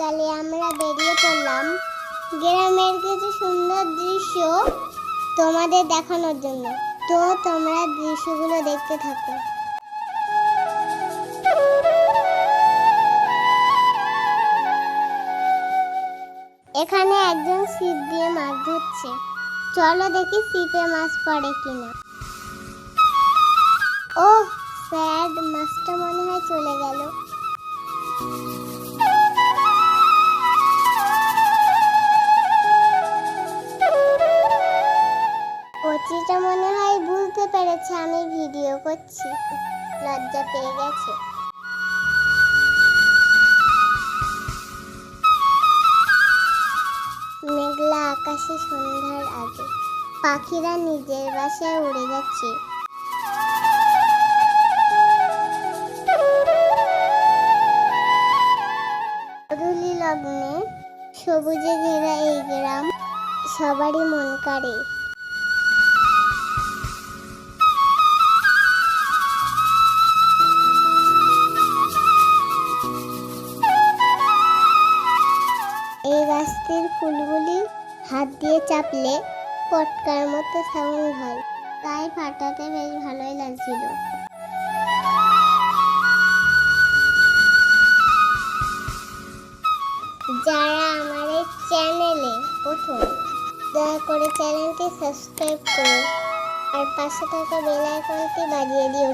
বিকালে আমরা বেরিয়ে পড়লাম গ্রামের কিছু সুন্দর দৃশ্য তোমাদের দেখানোর জন্য। তো তোমরা দৃশ্যগুলো দেখতে থাকো। এখানে একজন ছিপ দিয়ে মাছ ধরছে। চলো দেখি ছিপে মাছ পড়ে কিনা। ও স্যাড, মাছটা মনে হয় চলে গেল। কচিটা মনে হয় বুঝতে পেরেছে আমি ভিডিও করছি, লজ্জা পেয়ে গেছে। মেঘলা আকাশে সন্ধ্যার আগে পাখিরা নিজের বাসায় উড়ে যাচ্ছে। গোধূলি লগ্নে সবুজে ঘেরা এই গ্রাম সবারই মন কাড়ে। এই গাছটির ফুলগুলি হাত দিয়ে চাপলে পটকার মতো সাউন্ড হয়, তাই ফাটাতে বেশ ভালোই লাগছিল। যারা আমার এই চ্যানেলে প্রথম, দয়া করে চ্যানেলটি সাবস্ক্রাইব করুন আর পাশে থাকা বেল আইকনটি বাজিয়ে দিও।